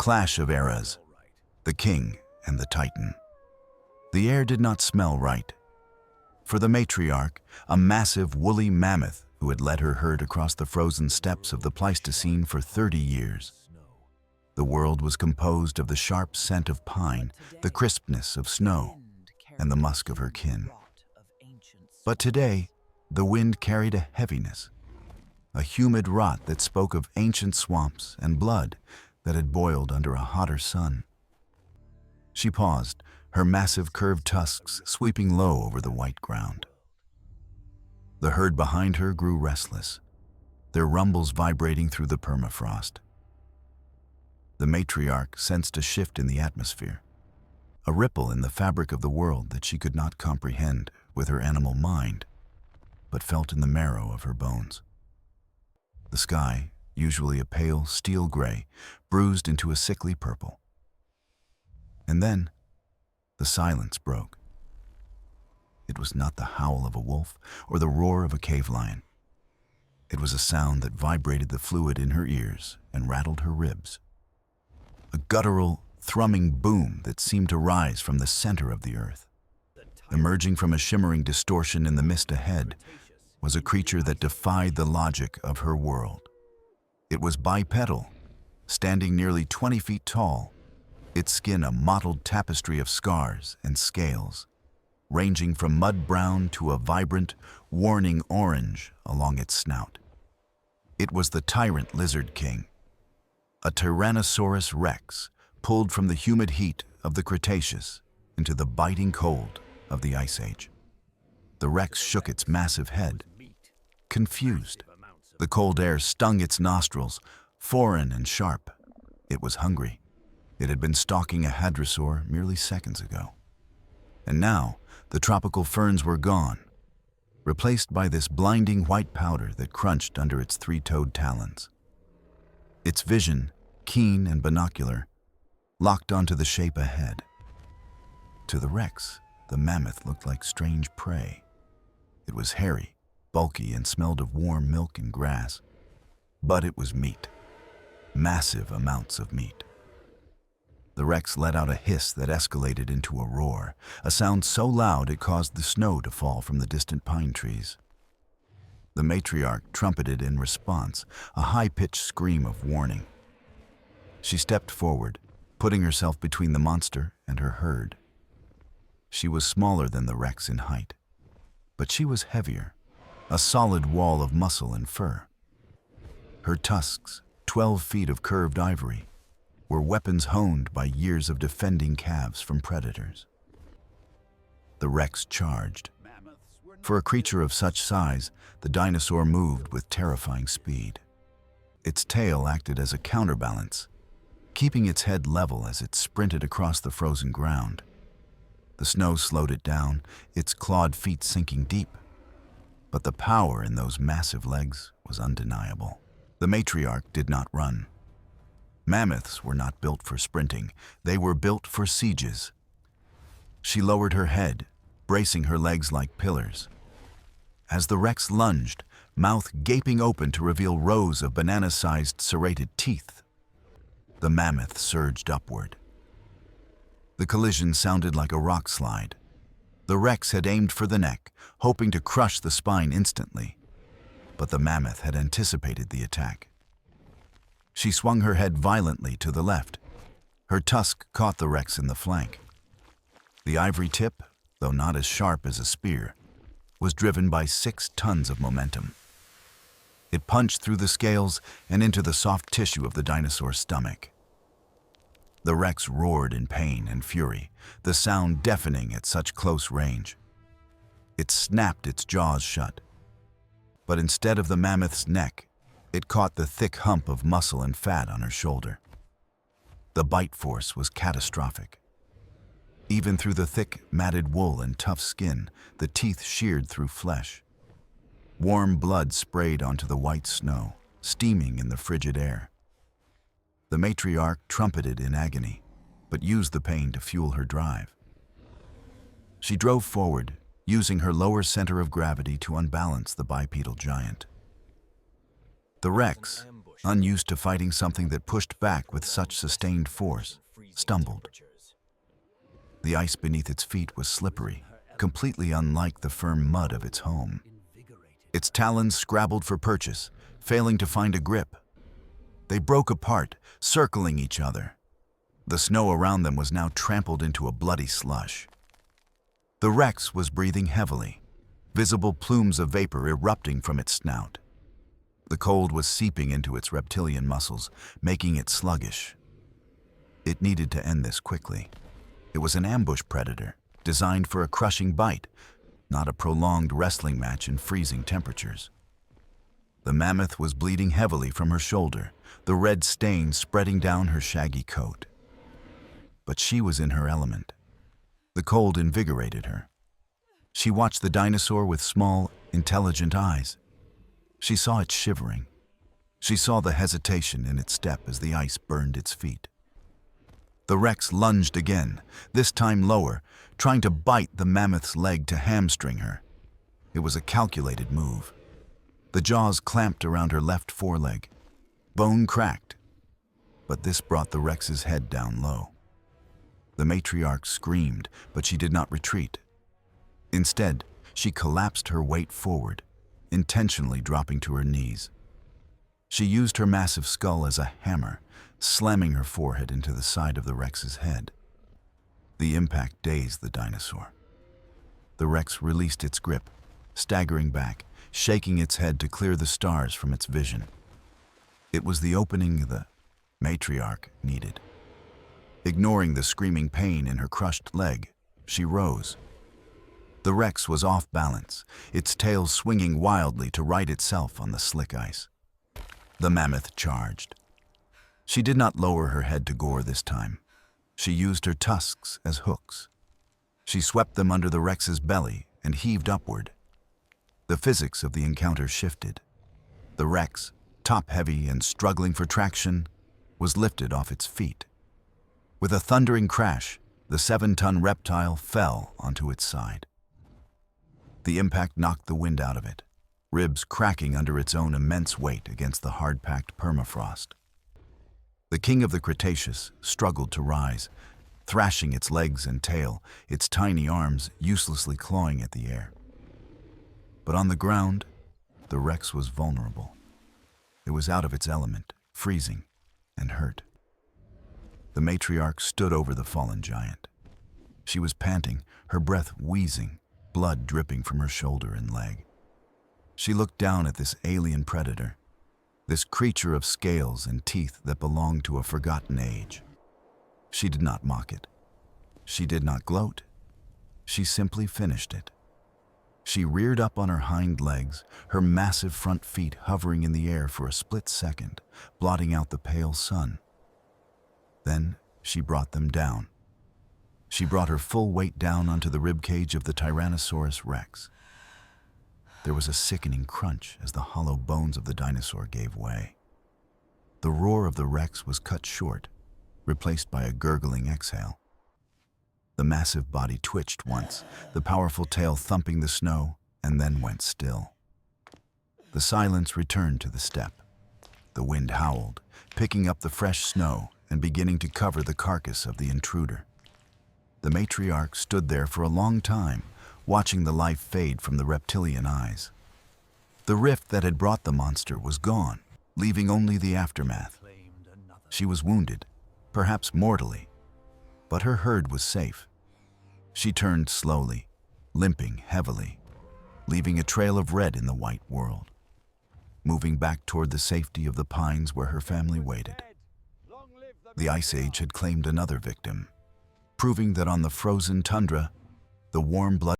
clash of eras, the king and the titan. The air did not smell right. For the matriarch, a massive woolly mammoth who had led her herd across the frozen steppes of the Pleistocene for 30 years. The world was composed of the sharp scent of pine, the crispness of snow, and the musk of her kin. But today, the wind carried a heaviness, a humid rot that spoke of ancient swamps and blood that had boiled under a hotter sun. She paused, her massive curved tusks sweeping low over the white ground. The herd behind her grew restless, their rumbles vibrating through the permafrost. The matriarch sensed a shift in the atmosphere, a ripple in the fabric of the world that she could not comprehend with her animal mind, but felt in the marrow of her bones. The sky, usually a pale steel gray, bruised into a sickly purple. And then, the silence broke. It was not the howl of a wolf or the roar of a cave lion. It was a sound that vibrated the fluid in her ears and rattled her ribs. A guttural, thrumming boom that seemed to rise from the center of the earth. Emerging from a shimmering distortion in the mist ahead was a creature that defied the logic of her world. It was bipedal, standing nearly 20 feet tall, its skin a mottled tapestry of scars and scales, ranging from mud brown to a vibrant, warning orange along its snout. It was the tyrant lizard king, a Tyrannosaurus rex pulled from the humid heat of the Cretaceous into the biting cold of the Ice Age. The rex shook its massive head, confused. The cold air stung its nostrils, foreign and sharp. It was hungry. It had been stalking a hadrosaur merely seconds ago. And now, the tropical ferns were gone, replaced by this blinding white powder that crunched under its three-toed talons. Its vision, keen and binocular, locked onto the shape ahead. To the rex, the mammoth looked like strange prey. It was hairy, bulky, and smelled of warm milk and grass. But it was meat. Massive amounts of meat. The rex let out a hiss that escalated into a roar, a sound so loud it caused the snow to fall from the distant pine trees. The matriarch trumpeted in response, a high-pitched scream of warning. She stepped forward, putting herself between the monster and her herd. She was smaller than the rex in height, but she was heavier, a solid wall of muscle and fur. Her tusks, 12 feet of curved ivory, were weapons honed by years of defending calves from predators. The rex charged. For a creature of such size, the dinosaur moved with terrifying speed. Its tail acted as a counterbalance, keeping its head level as it sprinted across the frozen ground. The snow slowed it down, its clawed feet sinking deep. But the power in those massive legs was undeniable. The matriarch did not run. Mammoths were not built for sprinting, they were built for sieges. She lowered her head, bracing her legs like pillars. As the rex lunged, mouth gaping open to reveal rows of banana-sized serrated teeth, the mammoth surged upward. The collision sounded like a rock slide. The rex had aimed for the neck, hoping to crush the spine instantly. But the mammoth had anticipated the attack. She swung her head violently to the left. Her tusk caught the rex in the flank. The ivory tip, though not as sharp as a spear, was driven by 6 tons of momentum. It punched through the scales and into the soft tissue of the dinosaur's stomach. The rex roared in pain and fury, the sound deafening at such close range. It snapped its jaws shut. But instead of the mammoth's neck, it caught the thick hump of muscle and fat on her shoulder. The bite force was catastrophic. Even through the thick, matted wool and tough skin, the teeth sheared through flesh. Warm blood sprayed onto the white snow, steaming in the frigid air. The matriarch trumpeted in agony, but used the pain to fuel her drive. She drove forward, using her lower center of gravity to unbalance the bipedal giant. The Rex, unused to fighting something that pushed back with such sustained force, stumbled. The ice beneath its feet was slippery, completely unlike the firm mud of its home. Its talons scrabbled for purchase, failing to find a grip. They broke apart, circling each other. The snow around them was now trampled into a bloody slush. The Rex was breathing heavily, visible plumes of vapor erupting from its snout. The cold was seeping into its reptilian muscles, making it sluggish. It needed to end this quickly. It was an ambush predator, designed for a crushing bite, not a prolonged wrestling match in freezing temperatures. The mammoth was bleeding heavily from her shoulder, the red stain spreading down her shaggy coat. But she was in her element. The cold invigorated her. She watched the dinosaur with small, intelligent eyes. She saw it shivering. She saw the hesitation in its step as the ice burned its feet. The Rex lunged again, this time lower, trying to bite the mammoth's leg to hamstring her. It was a calculated move. The jaws clamped around her left foreleg. Bone cracked. But this brought the Rex's head down low. The matriarch screamed, but she did not retreat. Instead, she collapsed her weight forward, intentionally dropping to her knees. She used her massive skull as a hammer, slamming her forehead into the side of the Rex's head. The impact dazed the dinosaur. The Rex released its grip, staggering back, shaking its head to clear the stars from its vision. It was the opening the matriarch needed. Ignoring the screaming pain in her crushed leg, she rose. The Rex was off balance, its tail swinging wildly to right itself on the slick ice. The mammoth charged. She did not lower her head to gore this time. She used her tusks as hooks. She swept them under the Rex's belly and heaved upward. The physics of the encounter shifted. The Rex, top-heavy and struggling for traction, was lifted off its feet. With a thundering crash, the 7-ton reptile fell onto its side. The impact knocked the wind out of it, ribs cracking under its own immense weight against the hard-packed permafrost. The king of the Cretaceous struggled to rise, thrashing its legs and tail, its tiny arms uselessly clawing at the air. But on the ground, the Rex was vulnerable. It was out of its element, freezing and hurt. The matriarch stood over the fallen giant. She was panting, her breath wheezing, blood dripping from her shoulder and leg. She looked down at this alien predator, this creature of scales and teeth that belonged to a forgotten age. She did not mock it. She did not gloat. She simply finished it. She reared up on her hind legs, her massive front feet hovering in the air for a split second, blotting out the pale sun. Then she brought them down. She brought her full weight down onto the ribcage of the Tyrannosaurus Rex. There was a sickening crunch as the hollow bones of the dinosaur gave way. The roar of the Rex was cut short, replaced by a gurgling exhale. The massive body twitched once, the powerful tail thumping the snow, and then went still. The silence returned to the steppe. The wind howled, picking up the fresh snow and beginning to cover the carcass of the intruder. The matriarch stood there for a long time, watching the life fade from the reptilian eyes. The rift that had brought the monster was gone, leaving only the aftermath. She was wounded, perhaps mortally, but her herd was safe. She turned slowly, limping heavily, leaving a trail of red in the white world, moving back toward the safety of the pines where her family waited. The Ice Age had claimed another victim, proving that on the frozen tundra, the warm blood